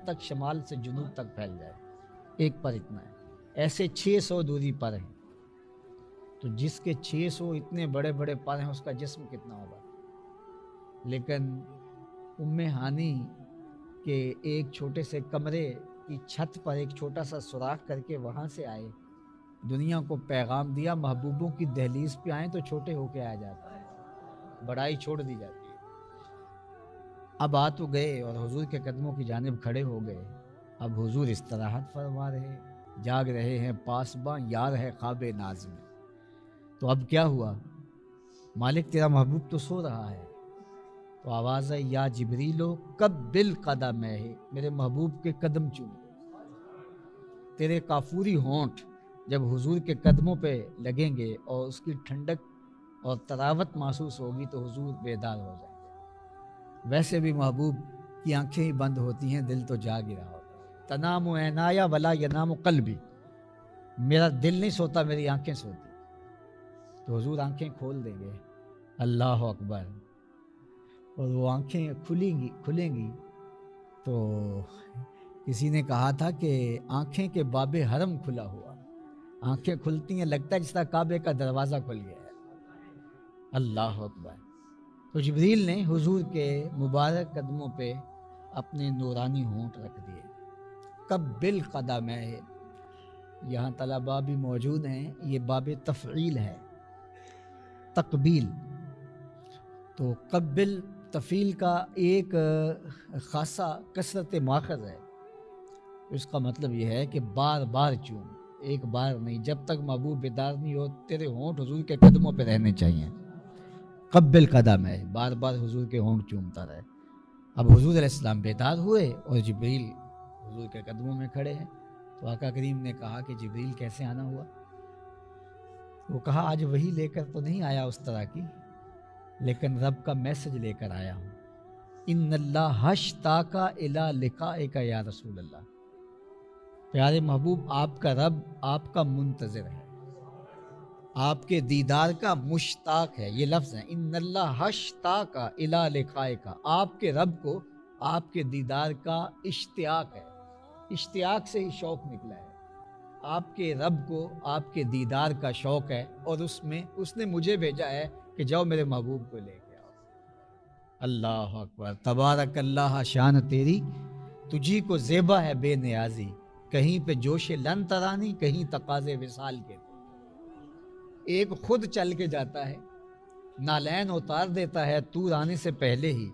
تک شمال سے جنوب تک پھیل جائے، ایک پر اتنا ہے، ایسے 600 دوری پر ہیں۔ تو جس کے 600 اتنے بڑے بڑے پر ہیں اس کا جسم کتنا ہوگا؟ لیکن ام ہانی کے ایک چھوٹے سے کمرے کی چھت پر ایک چھوٹا سا سوراخ کر کے وہاں سے آئے، دنیا کو پیغام دیا، محبوبوں کی دہلیز پہ آئیں تو چھوٹے ہو کے آیا جاتا ہے، بڑائی چھوڑ دی جاتی ہے۔ اب آ تو گئے اور حضور کے قدموں کی جانب کھڑے ہو گئے، اب حضور استراحت فرما رہے، جاگ رہے ہیں پاسباں، یار ہے خواب ناز میں۔ تو اب کیا ہوا؟ مالک تیرا محبوب تو سو رہا ہے، تو آواز ہے یا جبریلو کب بالقدم ہے، میرے محبوب کے قدم چوم، تیرے کافوری ہونٹ جب حضور کے قدموں پہ لگیں گے اور اس کی ٹھنڈک اور تراوت محسوس ہوگی تو حضور بیدار ہو جائیں گے۔ ویسے بھی محبوب کی آنکھیں ہی بند ہوتی ہیں، دل تو جاگ ہی رہا ہوتا ہے۔ تنام عینایا ولا ینام قلبی، میرا دل نہیں سوتا، میری آنکھیں سوتی۔ تو حضور آنکھیں کھول دیں گے، اللہ اکبر، اور وہ آنکھیں کھلیں گی تو کسی نے کہا تھا کہ آنکھیں کے باب حرم کھلا ہوا، آنکھیں کھلتی ہیں لگتا ہے جس طرح کعبے کا دروازہ کھل گیا ہے، اللہ اکبر۔ تو جبریل نے حضور کے مبارک قدموں پہ اپنے نورانی ہونٹ رکھ دیے، کب بالقدم ہے، یہاں طلباء بھی موجود ہیں، یہ باب تفعیل ہے، تقبیل۔ تو قبل تفعیل کا ایک خاصا کثرت ماخذ ہے، اس کا مطلب یہ ہے کہ بار بار چوم، ایک بار نہیں، جب تک محبوب بیدار نہیں ہو تیرے ہونٹ حضور کے قدموں پہ رہنے چاہیے، قبل قدم ہے، بار بار حضور کے ہونٹ چومتا رہے۔ اب حضور علیہ السلام بیدار ہوئے اور جبریل حضور کے قدموں میں کھڑے ہیں، تو آقا کریم نے کہا کہ جبریل کیسے آنا ہوا؟ وہ کہا آج وہی لے کر تو نہیں آیا اس طرح کی، لیکن رب کا میسج لے کر آیا ہوں، ان اللہ اشتاق الی لقائک یا رسول اللہ، پیارے محبوب آپ کا رب آپ کا منتظر ہے، آپ کے دیدار کا مشتاق ہے، یہ لفظ ہے، ان اللہ اشتاق الی لقائک، آپ کے رب کو آپ کے دیدار کا اشتیاق ہے، اشتیاق سے ہی شوق نکلا ہے، آپ کے رب کو آپ کے دیدار کا شوق ہے، اور اس نے مجھے بھیجا ہے کہ جاؤ میرے محبوب کو لے کے آؤ۔ اللہ اکبر، تبارک اللہ، شان تیری تجھی کو زیبا ہے بے نیازی، کہیں پہ جوش لن ترانی، کہیں تقاضے وصال کے۔ ایک خود چل کے جاتا ہے، نالین اتار دیتا ہے طور آنے سے پہلے ہی،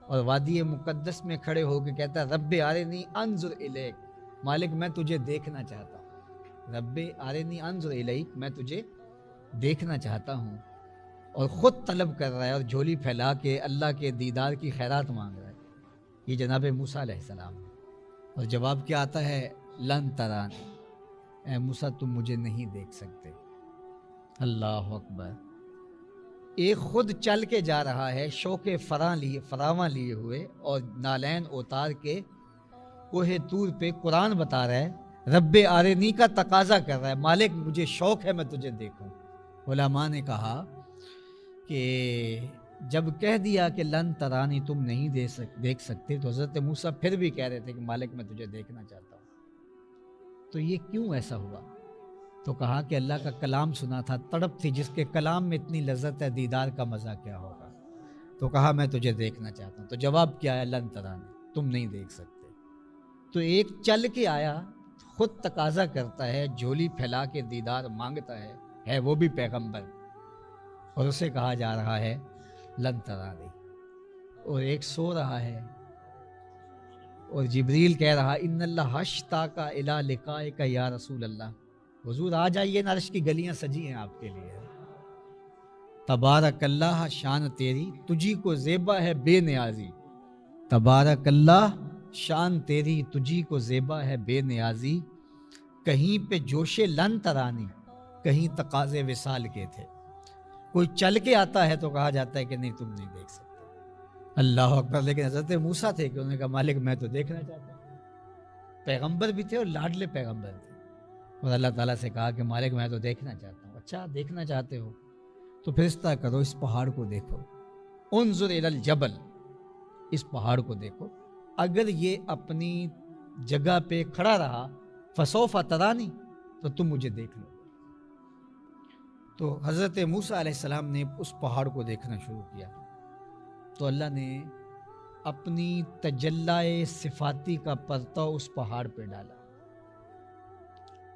اور وادی مقدس میں کھڑے ہو کے کہتا ہے رب آرنی انظر الیک، مالک میں تجھے دیکھنا چاہتا ہوں، رب آرنی انظر الیک، میں تجھے دیکھنا چاہتا ہوں، اور خود طلب کر رہا ہے اور جھولی پھیلا کے اللہ کے دیدار کی خیرات مانگ رہا ہے۔ یہ جناب موسیٰ علیہ السلام، اور جواب کیا آتا ہے؟ لن ترانی، اے موسیٰ تم مجھے نہیں دیکھ سکتے۔ اللہ اکبر، ایک خود چل کے جا رہا ہے شوق فراواں لیے ہوئے، اور نالین اتار کے کوہ طور پہ قرآن بتا رہا ہے، رب آرنی کا تقاضا کر رہا ہے، مالک مجھے شوق ہے میں تجھے دیکھوں۔ علماء نے کہا کہ جب کہہ دیا کہ لن ترانی تم نہیں دیکھ سکتے، تو حضرت موسیٰ پھر بھی کہہ رہے تھے کہ مالک میں تجھے دیکھنا چاہتا ہوں۔ تو یہ کیوں ایسا ہوا؟ تو کہا کہ اللہ کا کلام سنا تھا، تڑپ تھی، جس کے کلام میں اتنی لذت ہے، دیدار کا مزہ کیا ہوگا؟ تو کہا میں تجھے دیکھنا چاہتا ہوں۔ تو جواب کیا ہے؟ لن ترانی، تم نہیں دیکھ سکتے۔ تو ایک چل کے آیا، خود تقاضا کرتا ہے، جھولی پھیلا کے دیدار مانگتا ہے وہ بھی پیغمبر، اور اسے کہا جا رہا ہے لن ترانی، اور ایک سو رہا ہے، اور جبریل کہہ رہا ان اللہ اشتاق الی لقائک یا رسول اللہ، حضور آ جائیے، عرش کی گلیاں سجی ہیں آپ کے لیے، تبارک اللہ، شان تیری تجھی کو زیبا ہے بے نیازی، تبارک اللہ، شان تیری تجھی کو زیبا ہے بے نیازی، کہیں پہ جوش لن ترانی، کہیں تقاضے وصال کے تھے۔ کوئی چل کے آتا ہے تو کہا جاتا ہے کہ نہیں تم نہیں دیکھ سکتے، اللہ اکبر، لیکن حضرت موسیٰ تھے کہ انہوں نے کہا مالک میں تو دیکھنا چاہتا ہوں، پیغمبر بھی تھے اور لاڈلے پیغمبر تھے، اور اللہ تعالیٰ سے کہا کہ مالک میں تو دیکھنا چاہتا ہوں۔ اچھا دیکھنا چاہتے ہو تو پھر اس طرح کرو، اس پہاڑ کو دیکھو، انظر الی الجبل، اس پہاڑ کو دیکھو، اگر یہ اپنی جگہ پہ کھڑا رہا فسوف ترانی، تو تم مجھے دیکھ لو۔ تو حضرت موسیٰ علیہ السلام نے اس پہاڑ کو دیکھنا شروع کیا، تو اللہ نے اپنی تجلی صفاتی کا پرتو اس پہاڑ پہ ڈالا۔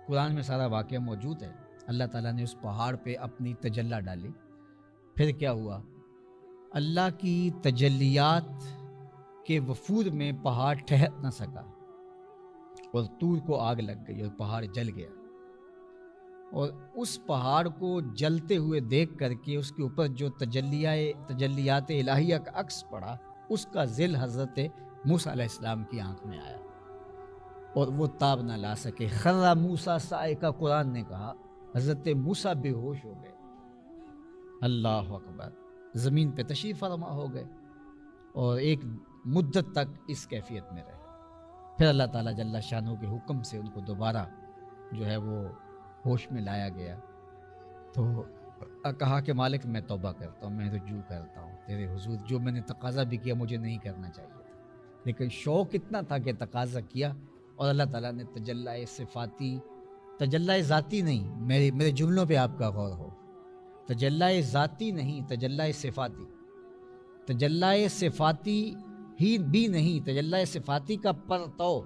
قرآن میں سارا واقعہ موجود ہے۔ اللہ تعالیٰ نے اس پہاڑ پہ اپنی تجلی ڈالی، پھر کیا ہوا؟ اللہ کی تجلیات کے وفود میں پہاڑ ٹھہر نہ سکا، اور طور کو آگ لگ گئی اور پہاڑ جل گیا۔ اور اس پہاڑ کو جلتے ہوئے دیکھ کر کے اس کے اوپر جو تجلیات الہیہ کا عکس پڑا، اس کا ذل حضرت موسیٰ علیہ السلام کی آنکھ میں آیا اور وہ تاب نہ لا سکے۔ خر موسیٰ صاعقہ، قرآن نے کہا حضرت موسیٰ بے ہوش ہو گئے۔ اللہ اکبر، زمین پہ تشریف فرما ہو گئے اور ایک مدت تک اس کیفیت میں رہے۔ پھر اللہ تعالیٰ جل شانہ کے حکم سے ان کو دوبارہ جو ہے وہ ہوش میں لایا گیا، تو کہا کہ مالک میں توبہ کرتا ہوں، میں رجوع کرتا ہوں تیرے حضور، جو میں نے تقاضا بھی کیا مجھے نہیں کرنا چاہیے تھا، لیکن شوق اتنا تھا کہ تقاضا کیا، اور اللہ تعالیٰ نے تجلی صفاتی، تجلی ذاتی نہیں، میرے جملوں پہ آپ کا غور ہو، تجلی ذاتی نہیں، تجلی صفاتی، تجلی صفاتی ہی بھی نہیں، تجلی صفاتی کا پرتو،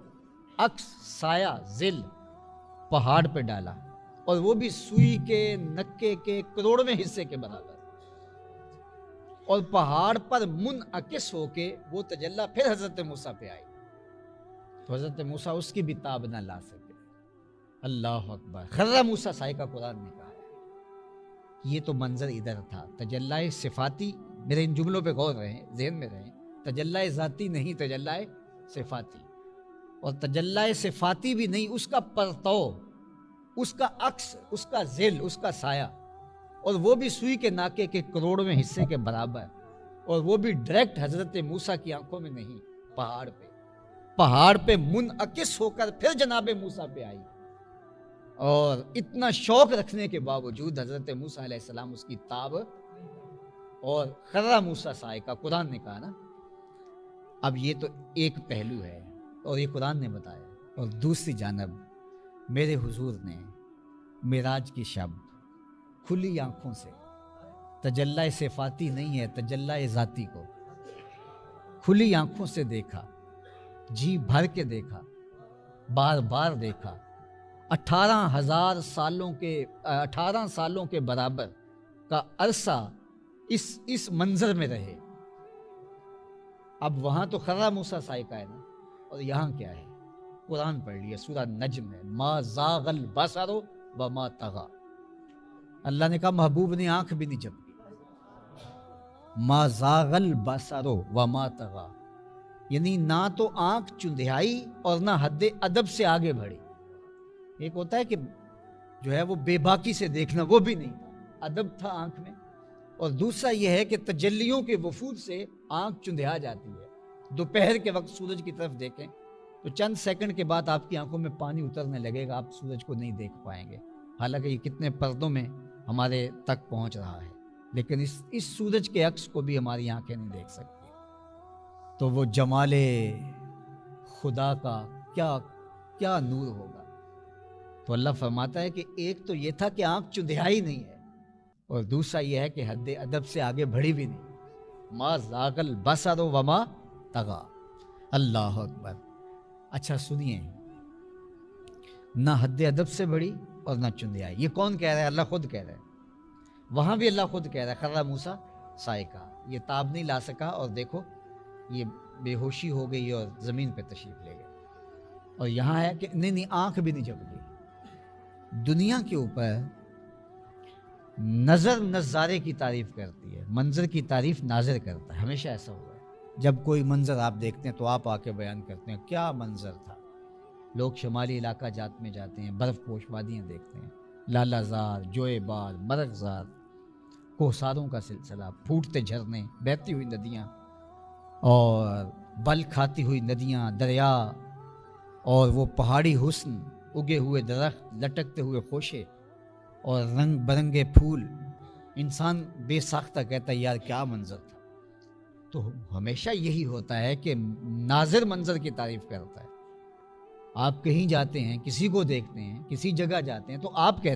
عکس، سایہ، ذل پہاڑ پہ ڈالا، اور وہ بھی سوئی کے نکے کے کروڑویں حصے کے برابر، اور پہاڑ پر منعکس ہو کے وہ تجلی پھر حضرت موسیٰ پہ آئی، تو حضرت موسیٰ اس کی بھی تاب نہ لا سکے۔ اللہ اکبر، خر موسیٰ صاعقہ قرآن نے کہا ہے۔ یہ تو منظر ادھر تھا، تجلی صفاتی، میرے ان جملوں پہ غور رہیں، ذہن میں رہیں، تجلی ذاتی نہیں، تجلی صفاتی، اور تجلی صفاتی بھی نہیں، اس کا پرتو، اس کا عکس، اس کا ذل، اس کا سایہ، اور وہ بھی سوئی کے ناکے کے کروڑویں حصے کے برابر، اور وہ بھی ڈائریکٹ حضرت موسیٰ کی آنکھوں میں نہیں، پہاڑ پہ منعکس ہو کر پھر جناب موسیٰ پہ آئی، اور اتنا شوق رکھنے کے باوجود حضرت موسیٰ علیہ السلام اس کی تاب، اور خر موسیٰ صاعقہ قرآن نے کہا نا۔ اب یہ تو ایک پہلو ہے اور یہ قرآن نے بتایا، اور دوسری جانب میرے حضور نے معراج کی شب کھلی آنکھوں سے، تجلی صفاتی نہیں ہے، تجلی ذاتی کو کھلی آنکھوں سے دیکھا، جی بھر کے دیکھا، بار بار دیکھا، 18,000 سالوں کے برابر کا عرصہ اس منظر میں رہے۔ اب وہاں تو خر موسیٰ صاعقہ ہے نا، اور یہاں کیا ہے؟ قرآن پڑھ لیا، سورہ نجم ہے، ما زاغ البصر وما طغى۔ اللہ نے کہا محبوب نے آنکھ بھی نہیں جھپکی، ما زاغ البصر وما طغى، یعنی نہ تو آنکھ چندھیائی اور نہ حد ادب سے آگے بڑھی۔ ایک ہوتا ہے کہ جو ہے وہ بے باکی سے دیکھنا، وہ بھی نہیں تھا، ادب تھا آنکھ میں، اور دوسرا یہ ہے کہ تجلیوں کے وفود سے آنکھ چندھیا جاتی ہے۔ دوپہر کے وقت سورج کی طرف دیکھیں تو چند سیکنڈ کے بعد آپ کی آنکھوں میں پانی اترنے لگے گا، آپ سورج کو نہیں دیکھ پائیں گے، حالانکہ یہ کتنے پردوں میں ہمارے تک پہنچ رہا ہے، لیکن اس سورج کے عکس کو بھی ہماری آنکھیں نہیں دیکھ سکتی۔ تو وہ جمال خدا کا کیا نور ہوگا۔ تو اللہ فرماتا ہے کہ ایک تو یہ تھا کہ آنکھ چندھیائی نہیں ہے، اور دوسرا یہ ہے کہ حد ادب سے آگے بڑھی بھی نہیں، ما زاغ البصر وما طغى۔ اللہ اکبر۔ اچھا سنیے، نہ حد ادب سے بڑھی اور نہ چندھیائی، یہ کون کہہ رہا ہے؟ اللہ خود کہہ رہا ہے، وہاں بھی اللہ خود کہہ رہا ہے، خر موسیٰ صاعقہ، یہ تاب نہیں لا سکا، اور دیکھو یہ بے ہوشی ہو گئی اور زمین پہ تشریف لے گئے، اور یہاں ہے کہ نہیں آنکھ بھی نہیں جھپکی۔ دنیا کے اوپر نظر نظارے کی تعریف کرتی ہے، منظر کی تعریف ناظر کرتا ہے، ہمیشہ ایسا ہوا ہے۔ جب کوئی منظر آپ دیکھتے ہیں تو آپ آ کے بیان کرتے ہیں کیا منظر تھا۔ لوگ شمالی علاقہ جات میں جاتے ہیں، برف پوش وادیاں دیکھتے ہیں، لالا زار، جوئے بار، مرغ زار، کوہساروں کا سلسلہ، پھوٹتے جھرنے، بہتی ہوئی ندیاں، اور بل کھاتی ہوئی ندیاں، دریا، اور وہ پہاڑی حسن، اگے ہوئے درخت، لٹکتے ہوئے خوشے اور رنگ برنگے پھول۔ انسان بے ساختہ کہتا ہے یار کیا منظر تھا۔ تو ہمیشہ یہی ہوتا ہے کہ ناظر منظر کی تعریف کرتا ہے، آپ کہیں جاتے ہیں، کسی کو دیکھتے ہیں، کسی جگہ جاتے ہیں تو آپ کہتے